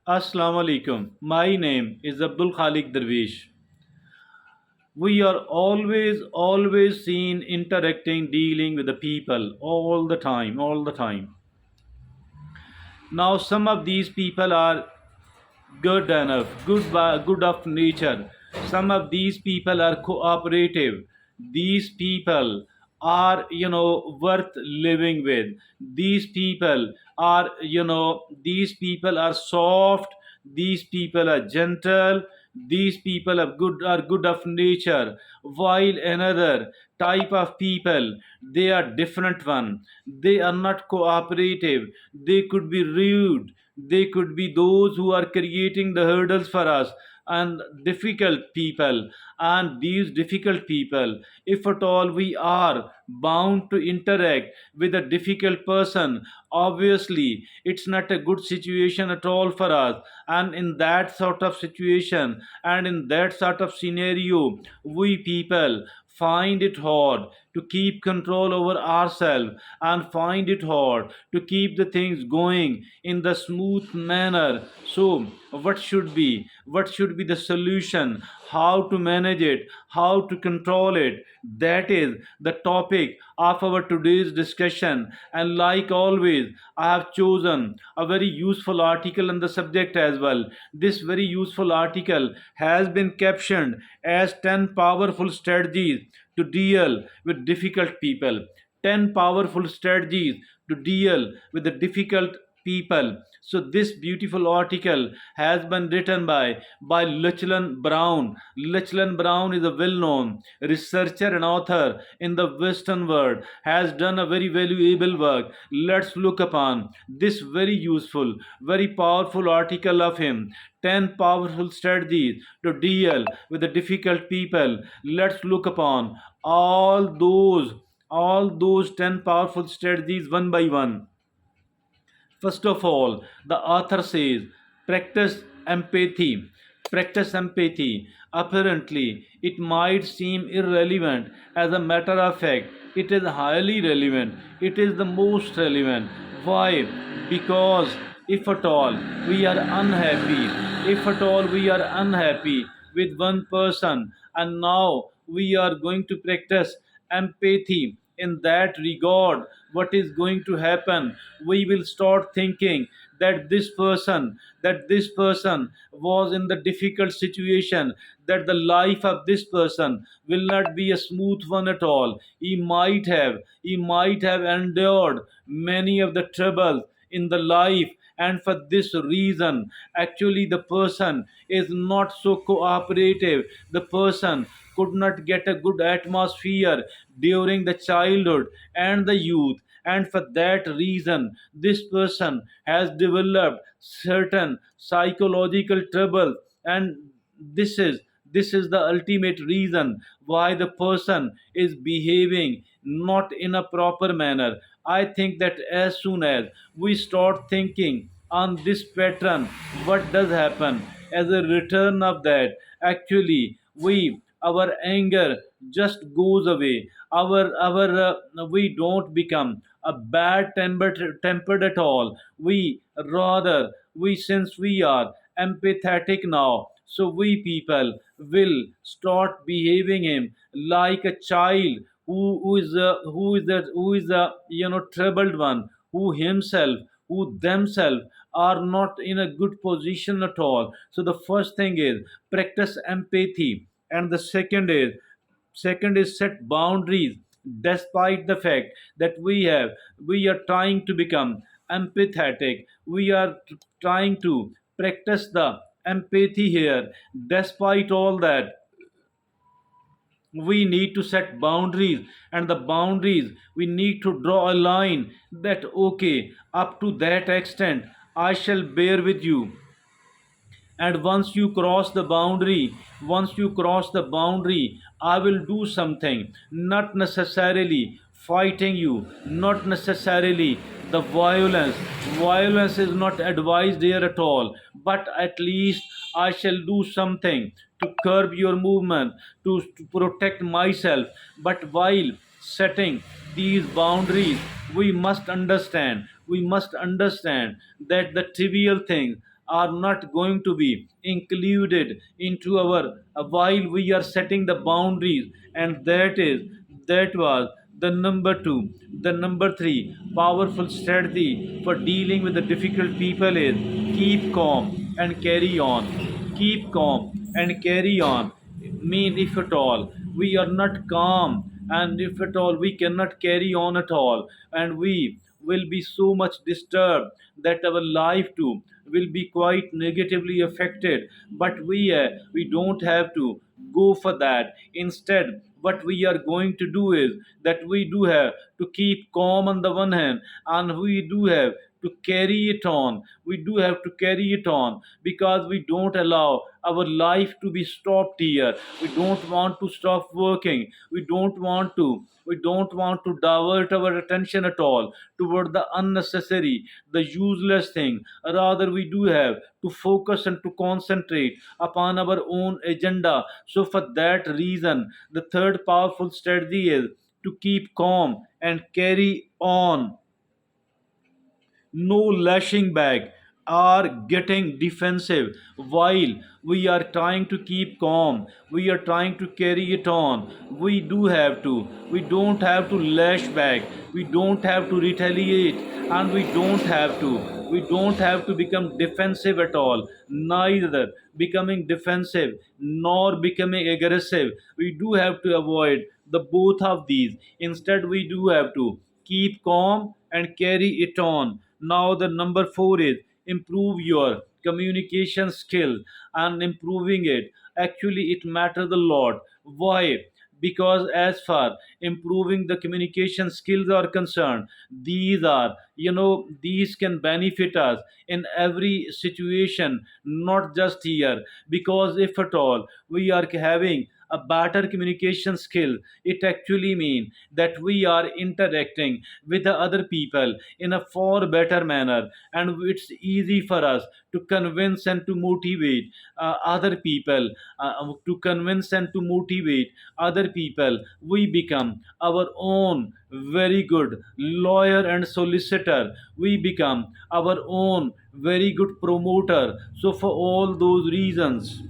Assalamu alaikum. My name is Abdul Khalik Darwish. We are always seen interacting, dealing with the people all the time. Now, some of these people are good enough, good of nature. Some of these people are cooperative. These people are, worth living with. These people are soft. These people are gentle. These people are good of nature. While another type of people, they are different one. They are not cooperative. They could be rude. They could be those who are creating the hurdles for us and difficult people. And these difficult people, if at all we are bound to interact with a difficult person, obviously it's not a good situation at all for us. And in that sort of situation and in that sort of scenario, we people find it hard to keep control over ourselves and find it hard to keep the things going in the smooth manner. So what should be the solution, how to manage it, how to control it? That is the topic of our today's discussion. And like always, I have chosen a very useful article on the subject as well. This very useful article has been captioned as 10 powerful strategies to deal with difficult people. 10 powerful strategies to deal with the difficult people. So this beautiful article has been written by Lachlan Brown. Lachlan Brown is a well-known researcher and author in the Western world, has done a very valuable work. Let's look upon this very useful, very powerful article of him. 10 powerful strategies to deal with the difficult people. Let's look upon all those 10 powerful strategies one by one. First of all, the author says, practice empathy. Practice empathy. Apparently, it might seem irrelevant. As a matter of fact, it is highly relevant. It is the most relevant. Why? Because if at all we are unhappy, if at all we are unhappy with one person, and now we are going to practice empathy in that regard, what is going to happen? We will start thinking that this person was in the difficult situation, that the life of this person will not be a smooth one at all. He might have endured many of the troubles in the life, and for this reason actually the person is not so cooperative. The person could not get a good atmosphere during the childhood and the youth, and for that reason this person has developed certain psychological trouble. And this is the ultimate reason why the person is behaving not in a proper manner. I think that as soon as we start thinking on this pattern, what does happen as a return of that? Actually, our anger just goes away. We don't become a bad tempered at all. Since we are empathetic now, so we people will start behaving him like a child who is a troubled one, who themselves are not in a good position at all. So the first thing is practice empathy, and the second is set boundaries. Despite the fact that we are trying to become empathetic, we are trying to practice the empathy here. Despite all that, we need to set boundaries, and the boundaries, we need to draw a line that okay, up to that extent I shall bear with you. And once you cross the boundary, I will do something, not necessarily fighting you, not necessarily the violence is not advised here at all, but at least I shall do something to curb your movement, to protect myself. But while setting these boundaries, we must understand that the trivial things are not going to be included into our while we are setting the boundaries. And that was the number 2. The number 3 powerful strategy for dealing with the difficult people is keep calm and carry on. Keep calm and carry on mean, if at all we are not calm, and if at all we cannot carry on at all, and we will be so much disturbed that our life too will be quite negatively affected. But we don't have to go for that. Instead, what we are going to do is that we do have to keep calm on the one hand, and we do have to carry it on. We do have to carry it on because we don't allow our life to be stopped here. We don't want to stop working. We don't want to divert our attention at all toward the unnecessary, the useless thing. Rather, we do have to focus and to concentrate upon our own agenda. So for that reason, the third powerful strategy is to keep calm and carry on. No lashing back or getting defensive while we are trying to keep calm, we are trying to carry it on. We don't have to lash back, we don't have to retaliate, and we don't have to become defensive at all, neither becoming defensive nor becoming aggressive. We do have to avoid the both of these. Instead, we do have to keep calm and carry it on. Now, the number 4 is improve your communication skill. And improving it, actually, it matters a lot. Why? Because as far improving the communication skills are concerned, these can benefit us in every situation, not just here. Because if at all we are having a better communication skill, it actually means that we are interacting with the other people in a far better manner, and it's easy for us to convince and to motivate other people, other people. We become our own very good lawyer and solicitor. We become our own very good promoter. So for all those reasons,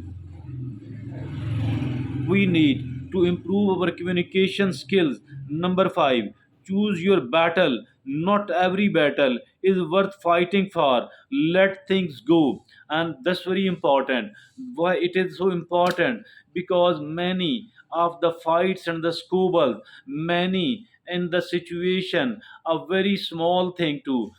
we need to improve our communication skills. Number 5, choose your battle. Not every battle is worth fighting for. Let things go. And that's very important. Why it is so important? Because many of the fights and the squabbles, many in the situation, a very small thing to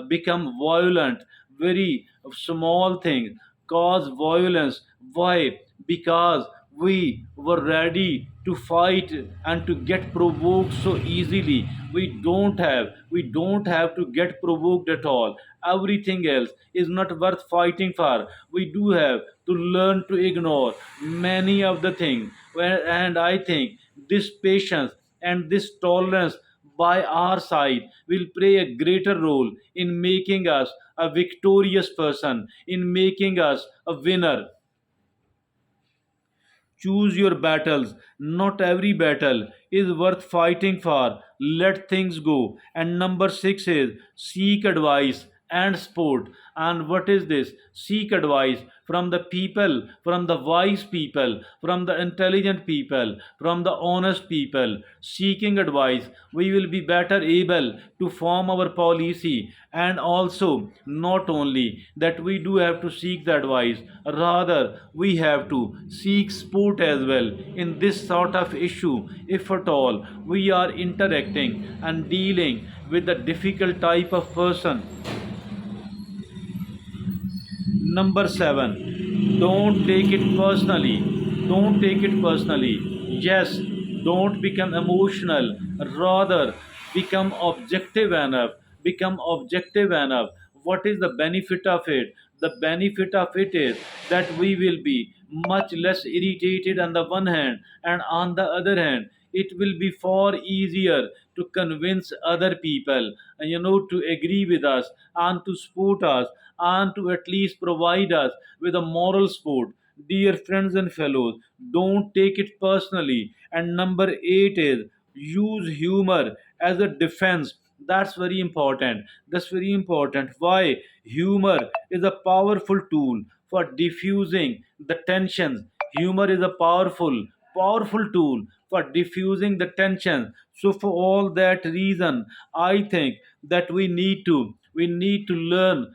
become violent. Very small thing cause violence. Why? Because we were ready to fight and to get provoked so easily. We don't have to get provoked at all. Everything else is not worth fighting for. We do have to learn to ignore many of the things. And I think this patience and this tolerance by our side will play a greater role in making us a victorious person, in making us a winner. Choose your battles. Not every battle is worth fighting for. Let things go. And number 6 is seek advice and support. And what is this? Seek advice from the people, from the wise people, from the intelligent people, from the honest people. Seeking advice, we will be better able to form our policy. And also, not only that, we do have to seek the advice, rather we have to seek support as well in this sort of issue. If at all we are interacting and dealing with a difficult type of person. Number 7, don't take it personally. Don't take it personally. Yes, don't become emotional. Rather, become objective enough. Become objective enough. What is the benefit of it? The benefit of it is that we will be much less irritated on the one hand, and on the other hand, it will be far easier to convince other people, to agree with us and to support us and to at least provide us with a moral support. Dear friends and fellows, don't take it personally. And number 8 is use humor as a defense. That's very important. That's very important. Why? Humor is a powerful tool for diffusing the tensions. Humor is a powerful tool for diffusing the tension. So for all that reason, I think that we need to learn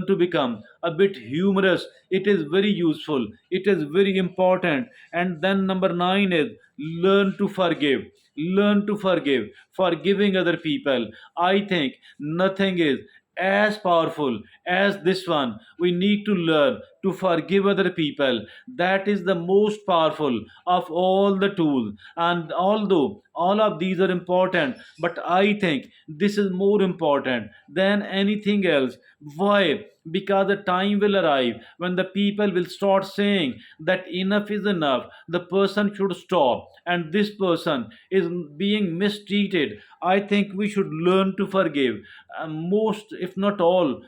to become a bit humorous. It is very useful, it is very important. And then number 9 is learn to forgive. Learn to forgive. Forgiving other people, I think nothing is as powerful as this one. We need to learn to forgive other people. That is the most powerful of all the tools. And although all of these are important, but I think this is more important than anything else. Why? Because the time will arrive when the people will start saying that enough is enough. The person should stop, and this person is being mistreated. I think we should learn to forgive most if not all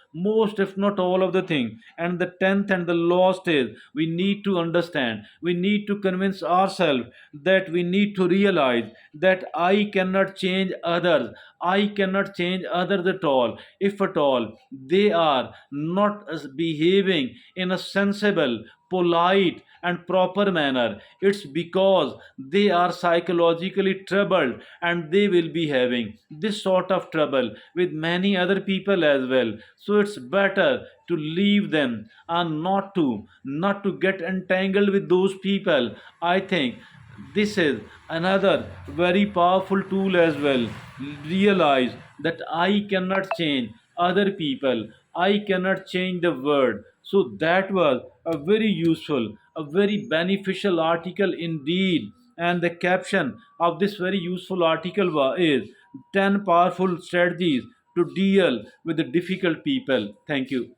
of the thing. And the 10th and the last is we need to understand, we need to convince ourselves that we need to realize that I cannot change others. I cannot change others at all. If at all they are not behaving in a sensible, polite, and proper manner, it's because they are psychologically troubled, and they will be having this sort of trouble with many other people as well. So it's better to leave them and not to get entangled with those people. I think this is another very powerful tool as well. Realize that I cannot change other people, I cannot change the world. So that was a very useful, a very beneficial article indeed. And the caption of this very useful article is 10 powerful strategies to deal with the difficult people. Thank you.